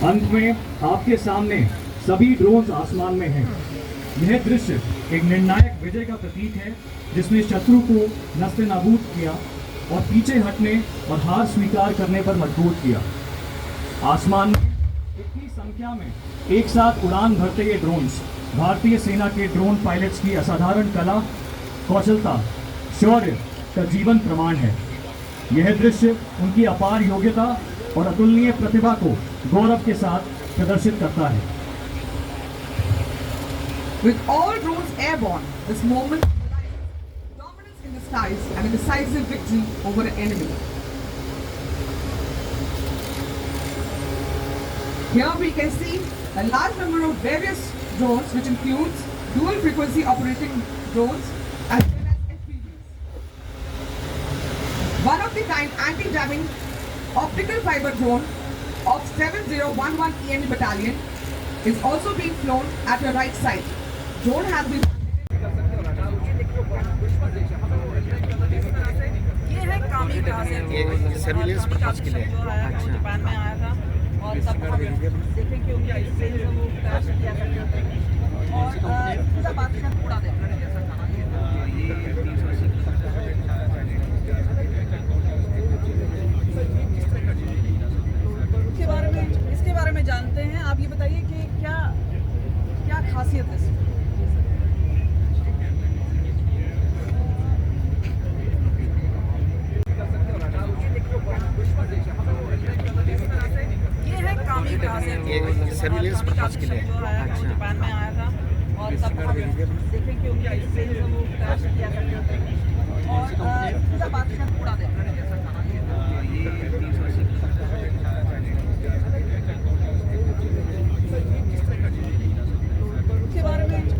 अंत में आपके सामने सभी ड्रोन्स आसमान में हैं। यह दृश्य एक निर्णायक विजय का प्रतीक है, जिसने शत्रु को नस्ते नाबूद किया और पीछे हटने और हार स्वीकार करने पर मजबूर किया। आसमान में इतनी संख्या में एक साथ उड़ान भरते ये ड्रोन्स भारतीय सेना के ड्रोन पायलट्स की असाधारण कला, कौशलता, शौर्य का जीवन प्रमाण है। यह दृश्य उनकी अपार योग्यता और अतुलनीय प्रतिभा को गौरव के साथ प्रदर्शित करता है। With all drones airborne, this moment symbolizes dominance in the skies and a decisive victory over an enemy. Here we can see a large number of various drones, which includes dual frequency operating drones as well as FPVs. One of the kind anti-jamming optical fiber drone of 7011 EME battalion is also being flown at your right side. Drone has been ये है कामिकाज़े ये surveillance purpose के लिए Japan में आया था और तब हम देखें कि उनका इससे जो वो क्रैश किया करते थे और पूरा बादशाह उड़ा देते इसके बारे में जानते हैं। आप ये बताइए कि क्या क्या खासियत है इसकी? ये है कामिकाज़े ये सर्विलेंस पर्पस के लिए जापान में आया था और तब हम देखें कि उनका इससे जो वो क्रैश किया करते थे और पूरा बादशाह उड़ा देते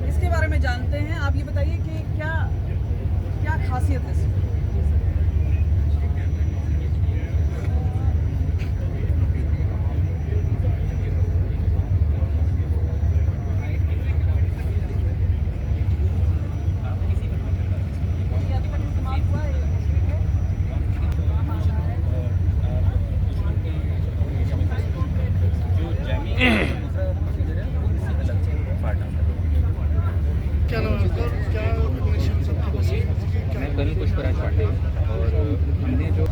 इसके बारे में जानते हैं। आप ये बताइए कि क्या क्या खासियत है इसकी? क्या नाम है सर? क्या मिशन सबकी मैं कर्नल पुष्पराज पाटिल और हमने जो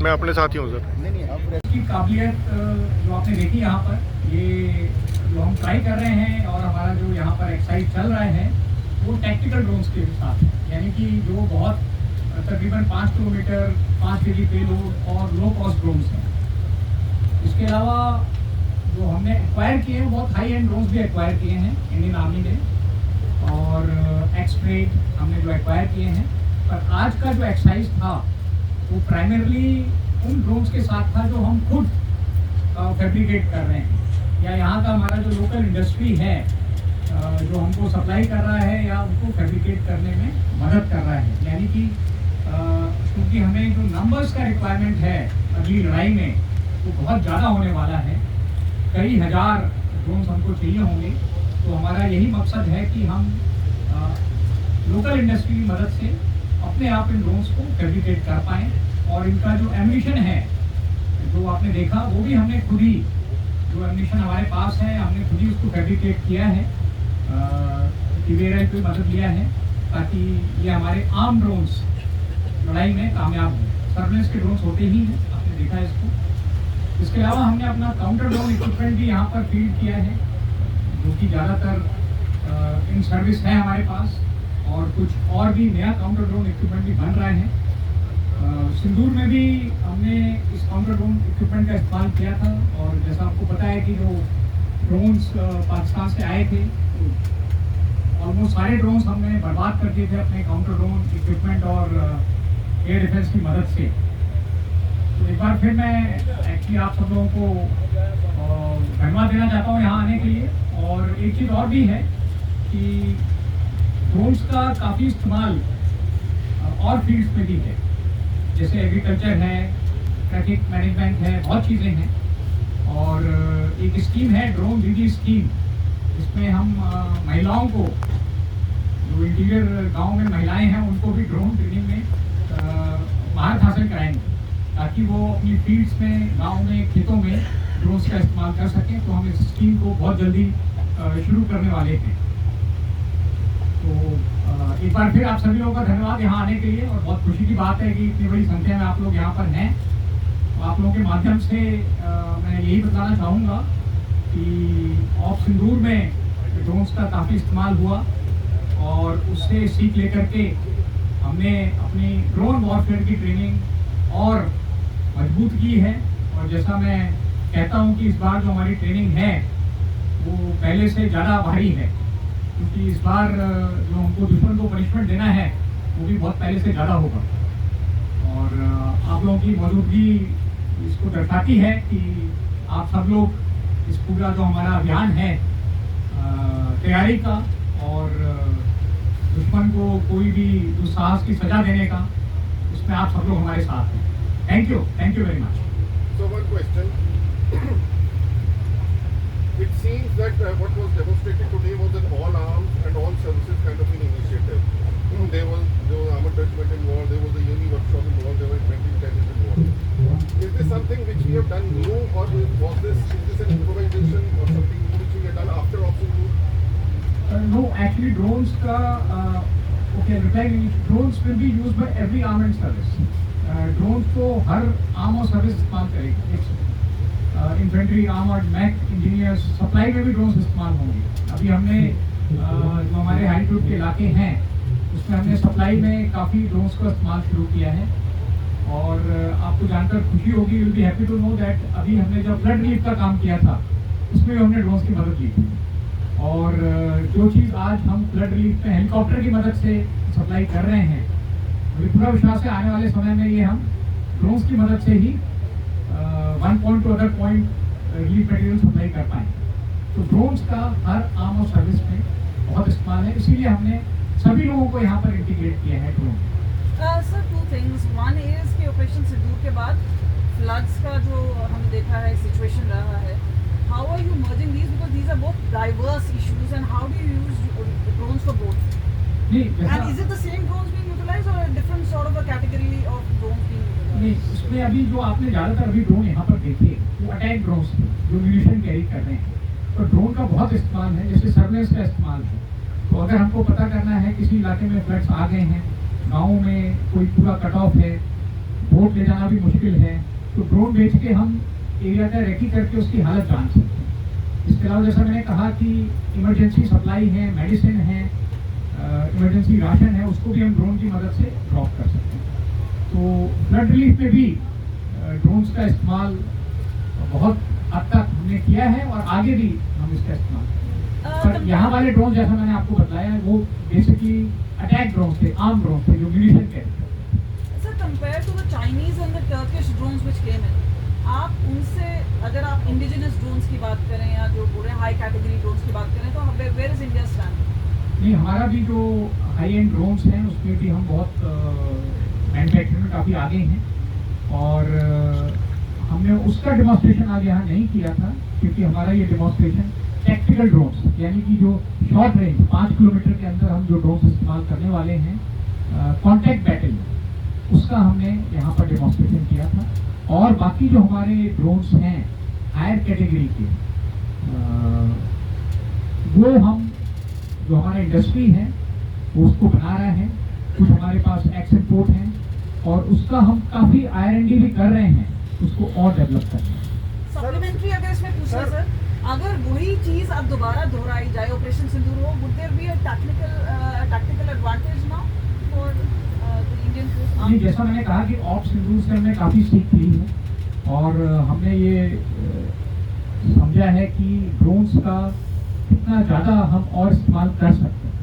मैं अपने साथ ही हूँ सर। की काबिलियत जो आपने देखी यहाँ पर, ये जो हम ट्राई कर रहे हैं और हमारा जो यहाँ पर एक्सरसाइज चल रहा है वो टैक्टिकल ड्रोन्स के साथ है, यानी कि जो बहुत तकरीबन 5 किलोमीटर 5 kg पेलोड और लो कॉस्ट ड्रोन्स हैं। इसके अलावा जो हमने एक्वायर किए हैं बहुत हाई एंड ड्रोन्स भी एक्वायर किए हैं इंडियन आर्मी ने, और एक्सप्रेट हमने जो एक्वायर किए हैं। पर आज का जो एक्सरसाइज था वो प्राइमरली उन ड्रोन्स के साथ था जो हम खुद फैब्रिकेट कर रहे हैं, या यहाँ का हमारा जो लोकल इंडस्ट्री है जो हमको सप्लाई कर रहा है या उनको फैब्रिकेट करने में मदद कर रहा है। यानी कि क्योंकि हमें जो नंबर्स का रिक्वायरमेंट है अगली लड़ाई में वो बहुत ज़्यादा होने वाला है, कई हज़ार ड्रोन्स हमको चाहिए होंगे। तो हमारा यही मकसद है कि हम लोकल इंडस्ट्री की मदद से अपने आप इन ड्रोन्स को फैब्रिकेट कर पाएँ, और इनका जो एम्यूनिशन है जो आपने देखा वो भी हमने खुद ही, जो एम्यूनिशन हमारे पास है हमने खुद ही उसको फैब्रिकेट किया है, टीवीआरएल की मदद लिया है ताकि ये हमारे आर्म ड्रोन्स लड़ाई में कामयाब हो। सर्वेलेंस के ड्रोन्स होते ही हैं, आपने देखा है इसको। इसके अलावा हमने अपना काउंटर ड्रोन इक्विपमेंट भी यहाँ पर फील्ड किया है, जो कि ज़्यादातर इन सर्विस है हमारे पास, और कुछ और भी नया काउंटर ड्रोन इक्विपमेंट भी बन रहा है। सिंदूर में भी हमने इस काउंटर ड्रोन इक्विपमेंट का इस्तेमाल किया था, और जैसा आपको पता है कि जो ड्रोन्स पाकिस्तान से आए थे ऑलमोस्ट सारे ड्रोन्स हमने बर्बाद कर दिए थे अपने काउंटर ड्रोन इक्विपमेंट और एयर डिफेंस की मदद से। तो एक बार फिर मैं एक्चुअली आप सब लोगों को धन्यवाद देना चाहता हूँ यहाँ आने के लिए। और एक चीज़ और भी है कि ड्रोन्स का काफ़ी इस्तेमाल और फील्ड्स में भी है, जैसे एग्रीकल्चर है, ट्रैफिक मैनेजमेंट है, बहुत चीज़ें हैं। और एक स्कीम है ड्रोन दीदी स्कीम, जिसमें हम महिलाओं को जो इंटीरियर गांव में महिलाएं हैं उनको भी ड्रोन ट्रेनिंग में महारत हासिल कराएंगे, ताकि वो अपनी फील्ड्स में, गांव में, खेतों में ड्रोन्स का इस्तेमाल कर सकें। तो हम इस स्कीम को बहुत जल्दी शुरू करने वाले हैं। तो एक बार फिर आप सभी लोगों का धन्यवाद यहाँ आने के लिए, और बहुत खुशी की बात है कि इतनी बड़ी संख्या में आप लोग यहाँ पर हैं। तो आप लोगों के माध्यम से मैं यही बताना चाहूँगा कि ऑफ सिंदूर में ड्रोन्स का काफ़ी इस्तेमाल हुआ, और उससे सीख लेकर के हमने अपनी ड्रोन वॉरफेयर की ट्रेनिंग और मजबूत की है। और जैसा मैं कहता हूँ कि इस बार जो हमारी ट्रेनिंग है वो पहले से ज़्यादा भारी है, क्योंकि इस बार जो हमको दुश्मन को पनिशमेंट देना है वो भी बहुत पहले से ज़्यादा होगा। और आप लोगों की मौजूदगी इसको दर्शाती है कि आप सब लोग इस पूरा जो हमारा अभियान है तैयारी का, और दुश्मन को कोई भी दुस्साहस की सजा देने का, उसमें आप सब लोग हमारे साथ हैं। Thank you very much. So one question. It seems that what was demonstrated today was an all arms and all services kind of an initiative. There was armored regiment involved, there was a uni workshop involved, there were inventory intelligence involved. Is this something which we have done new, or is this an improvisation or something new which we have done after Operation Blue? No, actually drones का drones will be used by every armed service. Drones को हर arm और service इस्तेमाल करेगी। Infantry, armoured, mech, engineers, supply में भी drones इस्तेमाल होंगे। अभी हमने जो हमारे हाईट्यूड के इलाके हैं उसमें हमने सप्लाई में काफ़ी ड्रोन्स का इस्तेमाल शुरू किया है। और आपको जानकर खुशी होगी, you will be happy to know that अभी हमने जब फ्लड रिलीफ का काम किया था उसमें भी हमने ड्रोन्स की मदद ली थी। और जो चीज़ आज हम फ्लड रिलीफ में हेलीकॉप्टर की मदद से सप्लाई कर रहे हैं, मुझे पूरा विश्वास है आने वाले समय में ये हम ड्रोन्स की मदद से ही one point to other point relief material supply कर पाएंगे। तो ड्रोन्स का हर आर्म और सर्विस में बहुत इस्तेमाल है, इसीलिए हमने सभी लोगों को यहाँ पर इंटीग्रेट किया है drone. Sir, two things. One is कि ऑपरेशन सिंदूर के बाद फ्लड्स का जो हमने देखा है सिचुएशन रहा है, how are you merging these, because these are both diverse issues, and how do you use drones for both? And is it the same drones being utilized or a different sort of a category of drones being utilized? नहीं, उसमें अभी जो आपने ज़्यादातर अभी drone यहाँ पर देखे वो अटैक ड्रोन्स थे जो म्यूनिशन कैरी कर रहे हैं। तो ड्रोन का बहुत इस्तेमाल है, जैसे सर्वेलेंस का इस्तेमाल है। तो अगर हमको पता करना है किसी इलाके में फ्लड्स आ गए हैं, गाँव में कोई पूरा कट ऑफ है, बोट ले जाना भी मुश्किल है, तो ड्रोन भेज के हम एरिया का रेकी करके उसकी हालत जान सकते हैं। इसके अलावा जैसा मैंने कहा कि इमरजेंसी सप्लाई है, मेडिसिन है, इमरजेंसी राशन है, उसको भी हम ड्रोन की मदद से ड्रॉप कर सकते हैं। तो फ्लड रिलीफ में भी ड्रोन्स का इस्तेमाल बहुत हद तक हमने किया है और आगे भी हम इसका इस्तेमाल करेंगे। पर यहाँ वाले ड्रोन जैसा मैंने आपको बताया वो बेसिकली अटैक ड्रोन्स थे, आर्म ड्रोन्स थे जो म्यूनिशन कैरी करते थे। Sir, compare to the Chinese and the Turkish drones which came in, आप उनसे, अगर आप इंडिजिनस ड्रोन्स की बात करें या जो पूरे हाई कैटेगरी ड्रोन्स की बात करें, तो वेयर इज इंडिया स्टैंड? नहीं, हमारा भी जो हाई एंड ड्रोन्स हैं उसमें भी हम बहुत मैन्युफैक्चरिंग में काफ़ी आगे हैं। और हमने उसका डेमोन्स्ट्रेशन आज यहाँ नहीं किया था, क्योंकि हमारा ये डेमोन्स्ट्रेशन टैक्टिकल ड्रोन्स, यानी कि जो शॉर्ट रेंज 5 किलोमीटर के अंदर हम जो ड्रोन्स इस्तेमाल करने वाले हैं कॉन्टैक्ट बैटल में, उसका हमने यहाँ पर डेमोन्स्ट्रेशन किया था। और बाकी जो हमारे ड्रोन्स हैं हायर कैटेगरी के, वो हम जो हमारा इंडस्ट्री है वो उसको बना रहा है। कुछ हमारे पास एक्सपोर्ट हैं और उसका हम काफ़ी R&D भी कर रहे हैं, उसको और डेवलप कर रहे हैं। सप्लीमेंट्री अगर इसमें पूछे सर, अगर वही चीज़ अब दोबारा दोहराई जाए, ऑपरेशन सिंदूर हो, would there be a tactical advantage now for the Indian force? जी, जैसा मैंने कहा कि ऑप सिंदूर से हमने काफ़ी सीख ली है और हमने ये समझा है कि ड्रोन्स का कितना ज़्यादा हम और इस्तेमाल कर सकते हैं।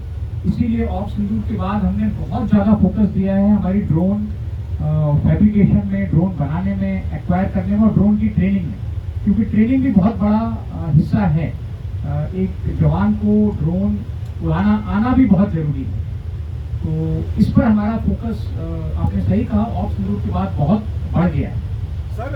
इसीलिए ऑफ सिंदूर के बाद हमने बहुत ज़्यादा फोकस दिया है हमारी ड्रोन फैब्रिकेशन में, ड्रोन बनाने में, एक्वायर करने में और ड्रोन की ट्रेनिंग में, क्योंकि ट्रेनिंग भी बहुत बड़ा हिस्सा है। एक जवान को ड्रोन उड़ाना आना भी बहुत ज़रूरी है। तो इस पर हमारा फोकस, आपने सही कहा, ऑफ सिंदूर के बाद बहुत बढ़ गया है। सर,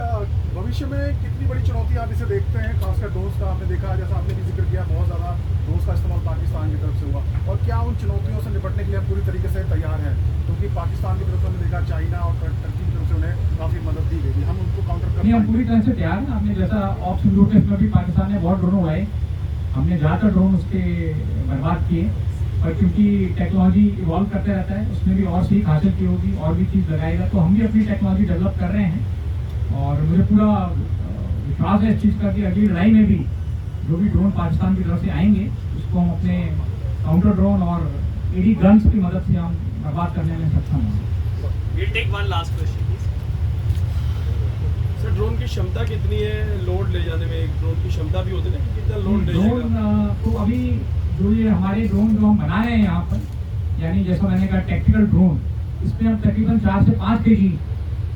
भविष्य में कितनी बड़ी चुनौती आप इसे देखते हैं, खासकर ड्रोन्स का? आपने देखा, जैसा आपने भी जिक्र किया, बहुत ज़्यादा ड्रोन्स का इस्तेमाल पाकिस्तान पाकिस्तान की तरफ से हुआ, और क्या उन चुनौतियों से निपटने के लिए हम पूरी तरीके से तैयार हैं? क्योंकि पाकिस्तान की तरफ से हमने देखा, चाइना और टर्की की तरफ से उन्हें काफ़ी मदद दी गई, हम उनको काउंटर कर नहीं, हम पाएंगे? पूरी तरह से तैयार हैं। आपने जैसा ऑफ सिंदूर टेस्ट में भी पाकिस्तान ने बहुत ड्रोन उड़ाए, हमने ज़्यादातर ड्रोन उसके बर्बाद किए, पर क्योंकि टेक्नोलॉजी इवॉल्व करते रहता है, उसमें भी और सीख हासिल की होगी, और भी चीज़ लगाएगा, तो हम भी अपनी टेक्नोलॉजी डेवलप कर रहे हैं। और मुझे पूरा विश्वास है इस चीज़ का कि अगली लड़ाई में भी जो भी ड्रोन पाकिस्तान की तरफ से आएंगे, उसको हम अपने काउंटर ड्रोन और एडी गन्स की मदद से हम बर्बाद करने में सक्षम होंगे। We'll take one last question, please. Sir, drone की क्षमता कितनी है लोड ले जाने में? एक ड्रोन की क्षमता भी होती है ना कि कितना लोड ले जाएगा? ड्रोन तो अभी जो ये हमारे ड्रोन जो हम बना रहे हैं यहाँ पर, यानी जैसा मैंने कहा टैक्टिकल ड्रोन, इसमें हम तकरीबन 4 से 5 kg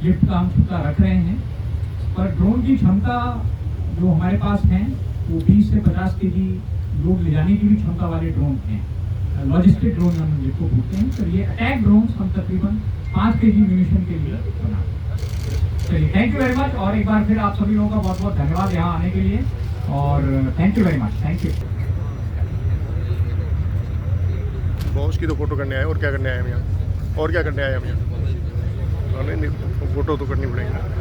लिफ्ट का हम क्षमता रख रहे हैं। पर ड्रोन की क्षमता जो हमारे पास है वो 20 से 50 kg लोड ले जाने की भी क्षमता वाले ड्रोन हैं। लॉजिस्टिक ड्रोन हम जिसको बोलते हैं, तो ये अटैक ड्रोन हम तकरीबन 5 kg म्यूनिशन के लिए बनाते हैं। चलिए, थैंक यू वेरी मच, और एक बार फिर आप सभी लोगों का बहुत बहुत धन्यवाद यहाँ आने के लिए, और thank you very much, thank you. Boss की तो फोटो करने आए, और क्या करने आए हम यहाँ? और क्या करने आए हम यहाँ? नहीं, फोटो तो करनी पड़ेगी ना।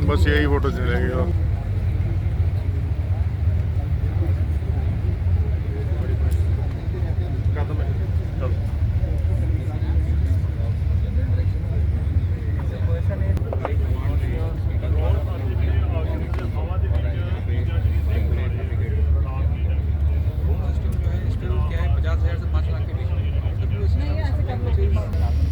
बस यही फोटो चलेगी। नहीं, ऐसे कर लो।